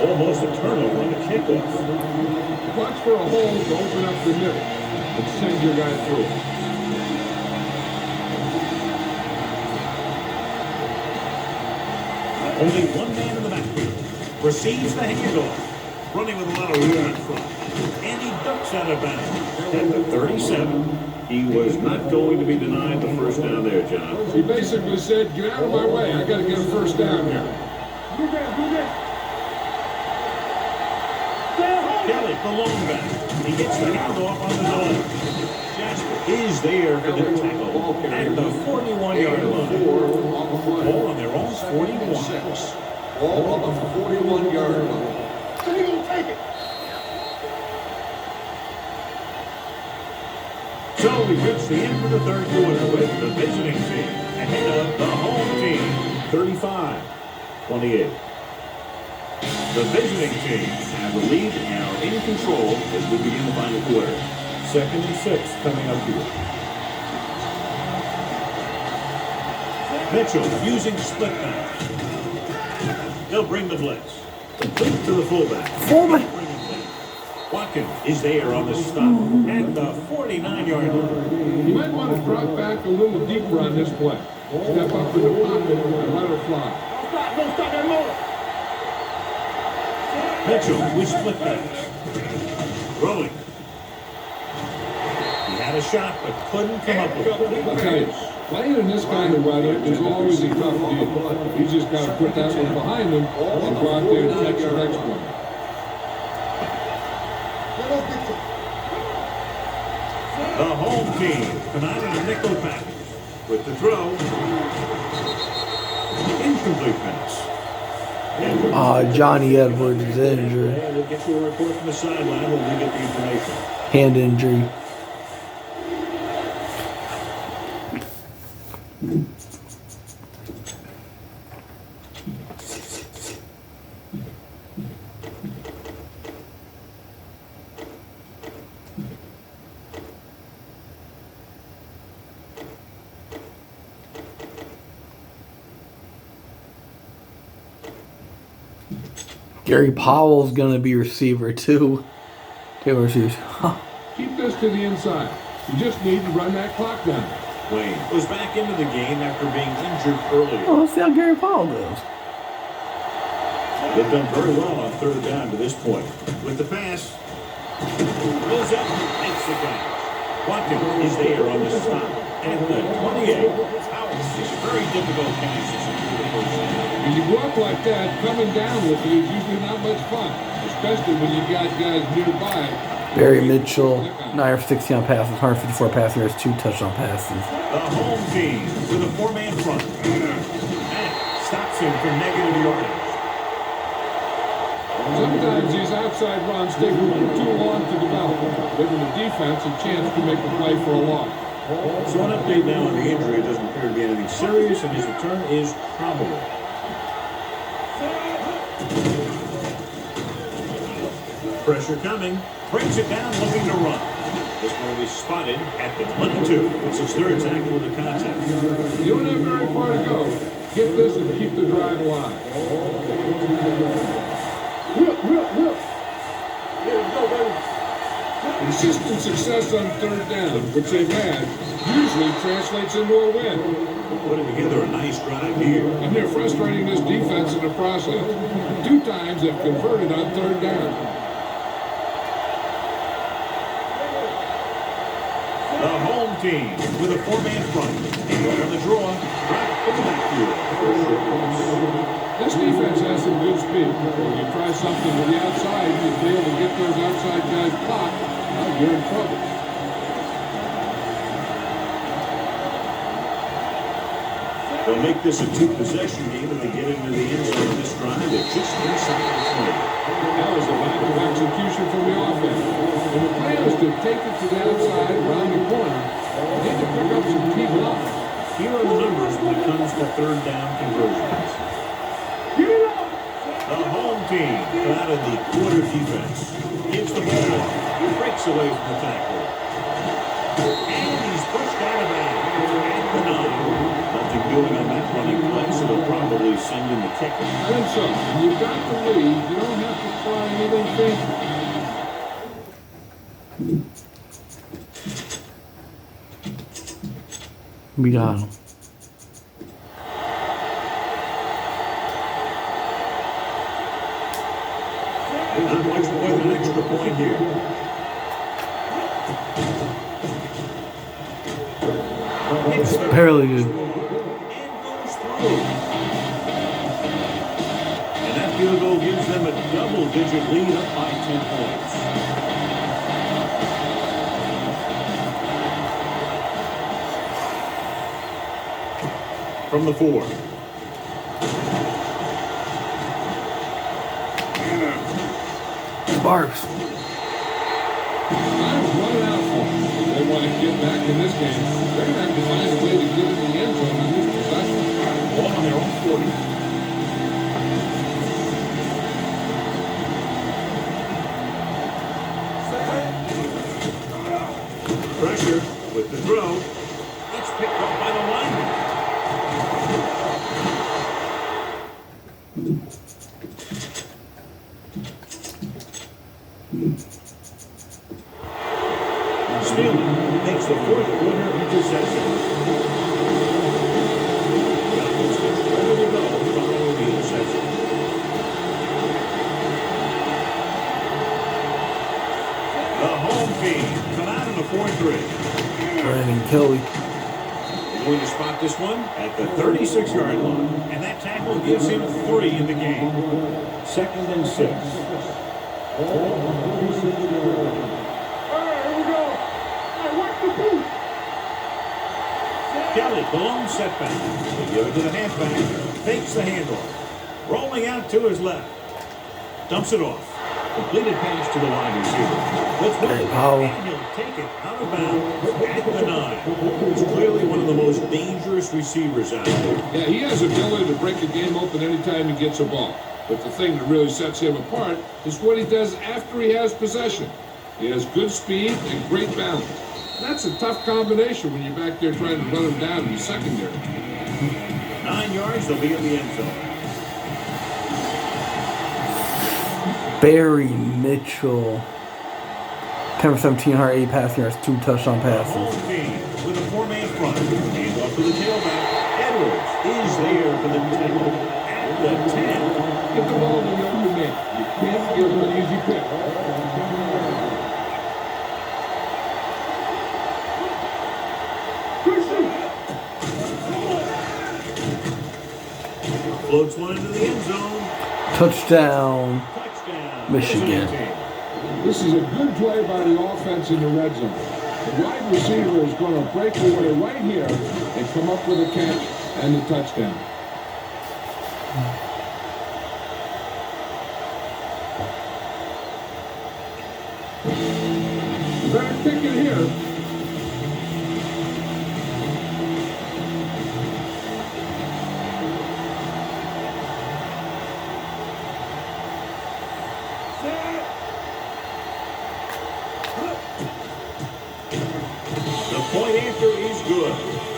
Almost a turnover on the kickoff. Watch for a hole to open up the middle and send your guy through. Only one man in the backfield. Receives the handoff. Running with a lot of room in front. And he ducks out of bounds. At the 37. He was not going to be denied the first down there, John. He basically said, get out of my way. I got to get a first down here. Kelly, the long back. He gets the handoff on the line. Jasper is there for the tackle at the 41-yard line. Ball on their own 41. Ball on the 41-yard line. So we reach the end of the third quarter with the visiting team ahead of the home team, 35-28. The visiting team have the lead and are in control as we begin the final quarter. 2nd and 6 coming up here. Mitchell using split pass. They'll bring the blitz. Complete to the fullback. Watkins is there on the stop at the 49-yard line. You might want to drop back a little deeper on this play. Step up in the pocket and let her fly. Don't stop that motor. Mitchell with split pass. Rolling. He had a shot but couldn't come up with it. I'll tell you, playing in this kind of weather is always a tough deal. You just got to put that one behind him and go out there and catch the next one. The home team come out in a nickel package with the throw. Incomplete pass. Johnny Edwards is injured. We'll get you a report from the sideline when we get the information. Hand injury. Gary Powell's going to be receiver, too. Taylor receives. Keep this to the inside. You just need to run that clock down. Wayne was back into the game after being injured earlier. Well, let's see how Gary Powell does. They've done very well on third down to this point. With the pass, goes up, makes the catch. Watkins is there on the stop. At the 28, Powell is a very difficult catch to secure the first down. When you go up like that, coming down with it is usually not much fun, especially when you got guys nearby. Barry Mitchell, 9 of 16 on passes, 154 passing yards, 2 touchdown passes. The home team with a 4-man front. That stops him from negative yardage. Sometimes these outside runs take a little too long to develop, giving the defense a chance to make a play for a loss. So an update now on the injury. It doesn't appear to be anything serious, and his return is probable. Pressure coming. Brings it down, looking to run. This one will be spotted at the 22. It's his third tackle in the contest. You don't have very far to go. Get this and keep the drive alive. Here we go, baby. Consistent success on third down, which they've had, usually translates into a win. Putting together a nice drive here. And they're frustrating this defense in the process. 2 times they've converted on third down. The home team with a 4-man front. And on the draw, right in the backfield. This defense has some good speed. When you try something to the outside, you fail to get those outside guys blocked, well, you're in trouble. They'll make this a 2-possession game if they get into the end zone this drive. They're just inside the 20. That was a lack of execution from the offense. And the plan is to take it to the outside, around the corner. They need to pick up some key blocks. Here are the numbers when it comes to third down conversions. The home team out of the quarter defense. Gives the ball off. He breaks away from the tackle. And he's pushed out of bounds at the 9. Nothing doing on that running play, so they'll probably send in the kicker. I think so. When you've got the lead, you don't have to try anything fancy. We got him. Not much more than an extra point here. Hits the Barely good. and goes through. And that field goal gives them a double-digit lead up by 10 points. From the 4. Sparks. Time's running out for them. If they want to get back in this game, they're going to have to find a way to get in the end zone on this possession. Ball on their own 40. Pressure with the throw. It's picked up by the lineman. Steele makes the 4th quarter interception. Falcons get ready to go following the interception. The home team come out in the 4-3. Brandon Kelly. They're going to spot this one at the 36-yard line. And that tackle gives him 3 in the game. 2nd and 6. Kelly, the lone setback. They give it to the halfback. Fakes the handoff. Rolling out to his left. Dumps it off. Completed pass to the wide receiver. Let's Gary Powell. And he'll take it out of bounds at the 9. He's clearly one of the most dangerous receivers out there. Yeah, he has the ability to break a game open anytime he gets a ball. But the thing that really sets him apart is what he does after he has possession. He has good speed and great balance. That's a tough combination when you're back there trying to run him down in the secondary. 9 yards, they'll be in the end zone. Barry Mitchell. 10 for 17, 108 passing yards, 2 touchdown passes. Home team with a 4-man front. Hands off to the tailback. Edwards is there for the tackle at the 10. Get the ball to the open man. You can't give him an easy pick. Floats one into the end zone. Touchdown, Touchdown. Michigan. This is a good play by the offense in the red zone. The wide receiver is going to break away right here and come up with a catch and the touchdown. You better kick it here. The point after is good.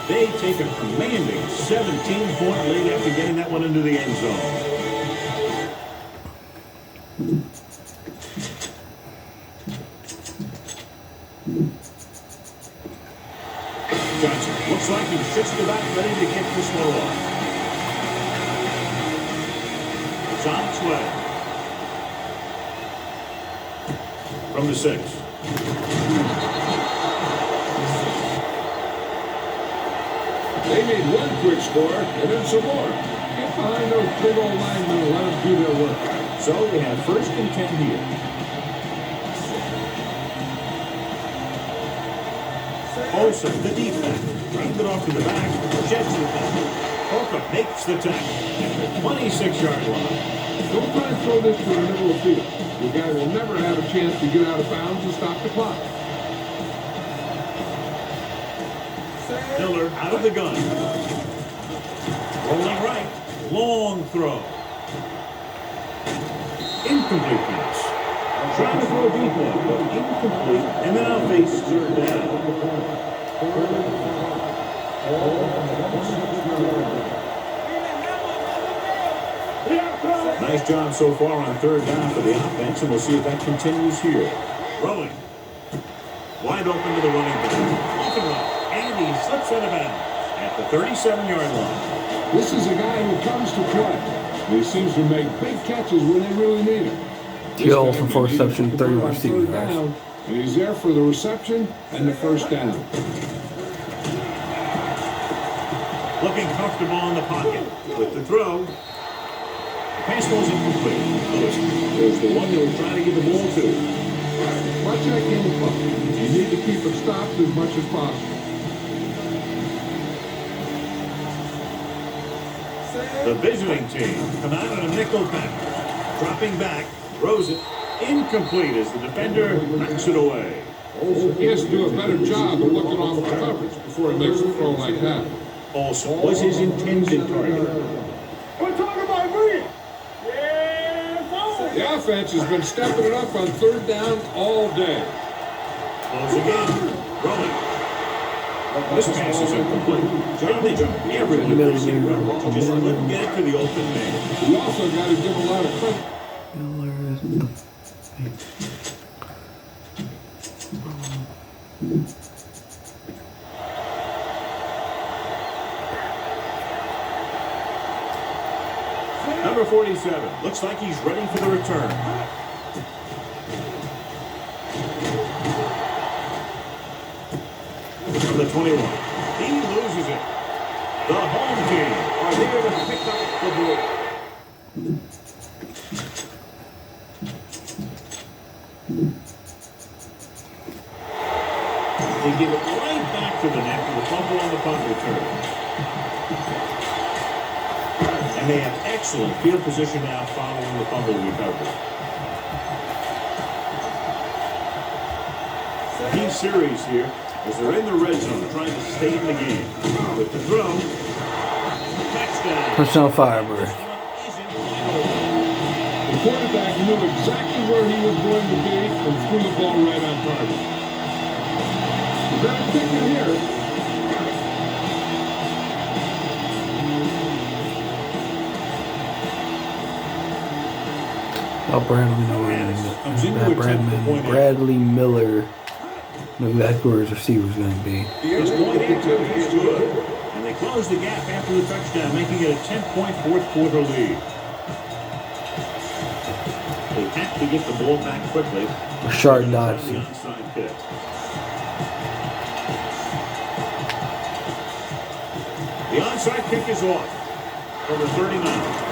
They take a commanding 17-point lead after getting that one into the end zone. Johnson looks like he's just about ready to kick this one off. It's on its way. From the 6. They need one quick score and then some more. Get behind those big old linemen and let them do their work. So we have 1st and 10 here. Olsen, the defense, runs it off to the back, jets it back. Holcomb makes the tackle at the 26-yard line. Don't try and throw this to the middle of the field. The guy will never have a chance to get out of bounds and stop the clock. Miller out of the gun. Rolling right. Long throw. Incomplete pass. Trying to throw a deep one, but incomplete. And now face third down. Nice job so far on 3rd down for the offense, and we'll see if that continues here. Rolling. Wide open to the running back. Off and right. And he slips out of bounds at the 37-yard line. This is a guy who comes to play. He seems to make big catches when they really need him. Gill from 4 reception, 31 receiving yards. And he's there for the reception and the 1st down. Looking comfortable in the pocket with the throw. The pass goes incomplete. There's the one they were trying to get the ball to. Watch that game clock. You need to keep it stopped as much as possible. The visiting team come out on a nickel package. Dropping back, throws it. Incomplete as the defender knocks it away. He has to do a better job of looking off the coverage before he makes a throw like that. Also was his intended target. We're talking about me. Yeah, forward. The offense has been stepping it up on 3rd down all day. Close again. Rolling. This pass is incomplete. They took every receiver. Just couldn't get it to the open man. We also got to give a lot of credit. Number 47. Looks like he's ready for the return. From the 21. He loses it. The home team are there to pick up the ball. They give it right back to the net for the fumble on the punt return. And they have excellent field position now following the fumble recovery. Key series here as they're in the red zone trying to stay in the game. With the throw, touchdown. Touchdown Firebirds. The quarterback knew exactly where he was going to be and threw the ball right on target. You better kick it here. Oh, Bradley Miller. Bradley Miller. Know exactly where his receiver's going to be. His point activity is good. And they close the gap after the touchdown, making it a 10-point fourth quarter lead. They have to get the ball back quickly. Rashard Dodson. The onside kick. The onside kick is off. Number 39.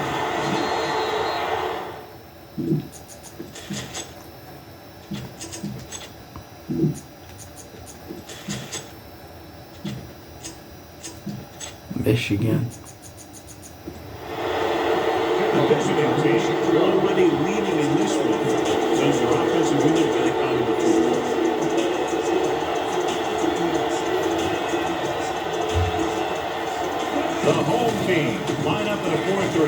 Michigan. The Michigan team already leading in this one. Does their offensive unit back out of the field? The home team line up at a 4-3.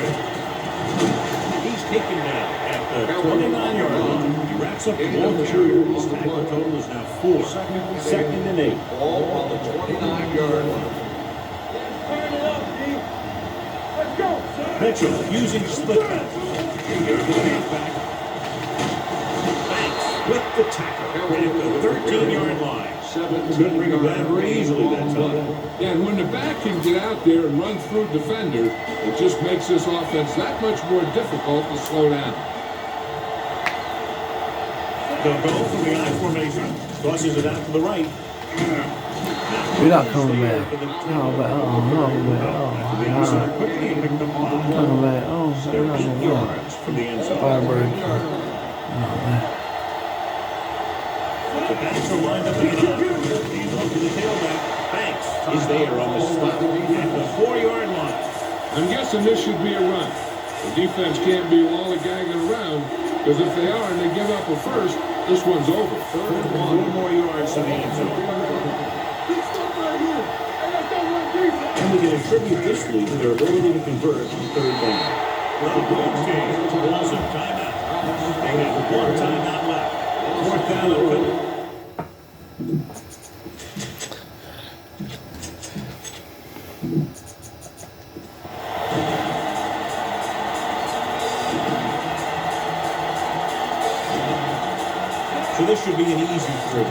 He's taken down at the 29-yard line. He wraps up the ball carrier. His tackle total is now 4. Second and 8. Ball on the 29-yard line. Mitchell using split back. Here's the halfback. Banks with the tackle at the 13-yard line. Couldn't bring him down very easily that time. Yeah, and when the back can get out there and run through defenders, it just makes this offense that much more difficult to slow down. They'll go from the I formation. Tosses it out to the right. You're not coming back. Coming back. Coming back. They're 8 yards from the end zone. Firebirds. The backs are lined up again. He's off to the tailback. Banks is there on the spot at the 4-yard line. I'm guessing this should be a run. The defense can't be lollygagging around, because if they are and they give up a first, this one's over. 4 more yards to the end zone. And we can attribute this lead to their ability to convert on third down. The Blue team calls a timeout. They have 1 timeout left. 4th down and 5. So this should be an easy 3.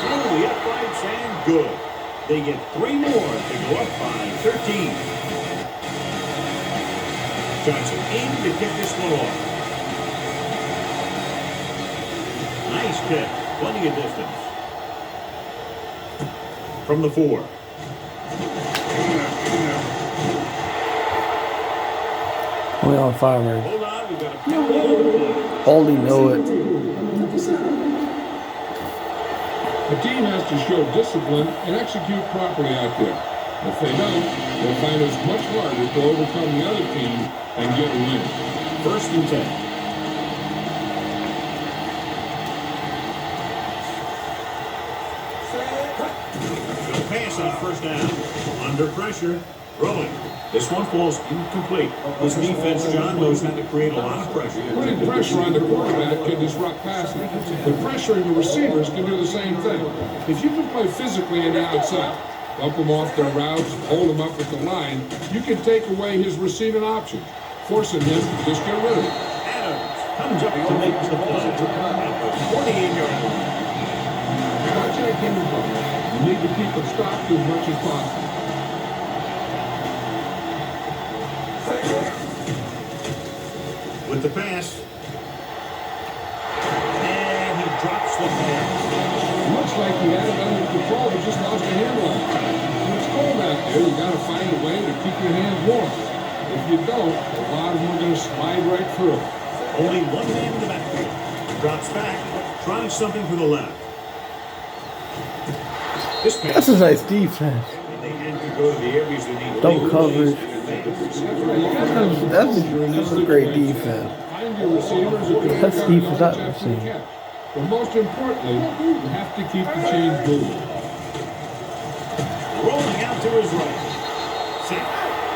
Through the uprights and good. They get 3 more to go up by 13. Johnson in to kick this one off. Nice kick. Plenty of distance. From the 4. We're on Firebird. Hold on, we've got a penalty. Holy know it. The team has to show discipline and execute properly out there. If they don't, they'll find it much harder to overcome the other team and get a win. 1st and 10. No pass on 1st down. Under pressure. Rolling. This one falls incomplete. This defense, John, knows how to create a lot of pressure. Putting pressure on the quarterback can disrupt passing. But pressuring the receivers can do the same thing. If you can play physically on the outside, bump them off their routes, hold them up at the line, you can take away his receiving options, forcing him to just get rid of it. Adams comes up to make the play at the 48-yard line. Watch that game ball. You need to keep it stopped as much as possible. With the pass. And he drops the ball. Looks like he had it under control, but just lost a handle on it. When it's cold out there, you got to find a way to keep your hands warm. If you don't, a lot of them are going to slide right through. Only one man in the backfield. Drops back, trying something for the left. This pass. That's a nice defense. They had to go to the areas that need Don't legal cover. plays. That's a great defense. Find your receivers who can That's pick up defense the I've Jets seen. and catch. But most importantly, you have to keep the chains moving. Rolling out to his right. Sack.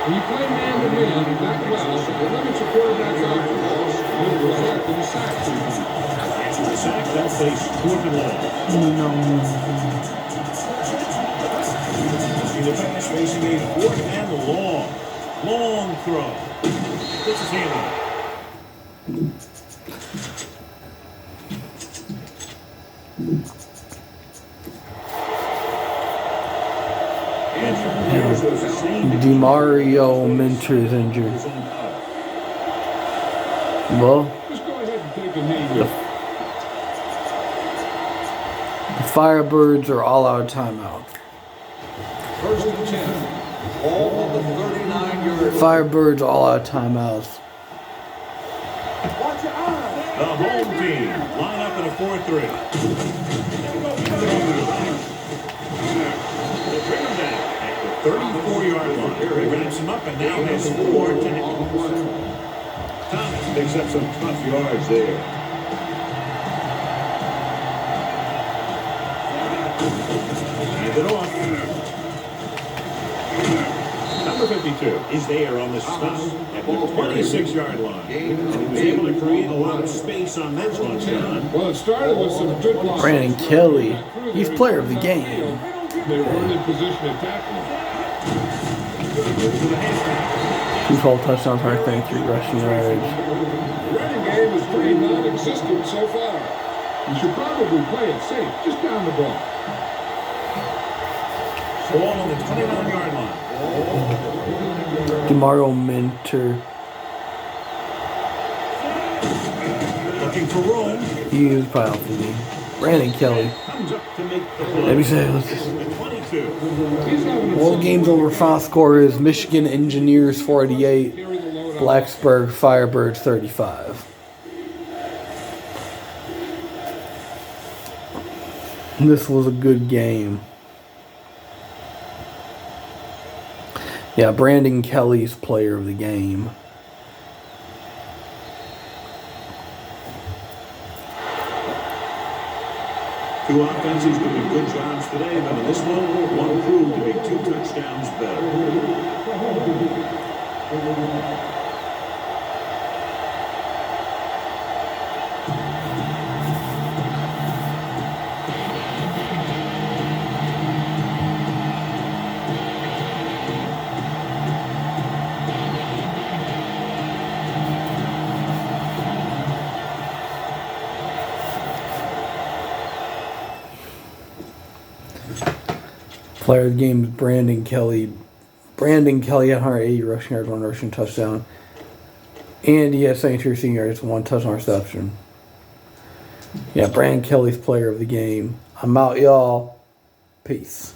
When you play man-to-man that well, it limits your quarterback's options. It will result in a sack. After the sack, they'll face 4th and long. See the pass facing a 4th and long. Long throw. Puts his hand on it. DeMario Minter's injured. Well, Just go ahead and take a knee with the Firebirds are all out of timeout. first and 10. All of the 39-yard. Firebirds all out of timeouts. The home team line up in a 4-3. They bring him down at the 34-yard line. He wraps him up and now has 4 tackles. Thomas picks up some tough yards there. Hands it off. Number 52 is there on the stop at the 26-yard line. And he was able to create a lot of space on that one, John. Well, it started with some good blocks. Brandon Kelly, he's player of the game. They weren't in position to tackle him. 12 touchdowns, 133 rushing yards. The running game is pretty non-existent so far. You should probably play it safe, just down the ball. Ball on the 29-yard line. DeMario Minter, Looking for room. he is probably out for me. Brandon Kelly. Comes up to make the play. Let me say, let's just, The 22. He's having well, the game's over. Final score is Michigan Engineers 48, Blacksburg Firebirds 35. This was a good game. Yeah, Brandon Kelly's player of the game. Two offenses doing good jobs today, but in this one proved to be 2 touchdowns better. Player of the game is Brandon Kelly. Brandon Kelly had 180 rushing yards, 1 rushing touchdown. And he had 72 receiving yards, 1 touchdown reception. Yeah, Brandon Kelly's player of the game. I'm out, y'all. Peace.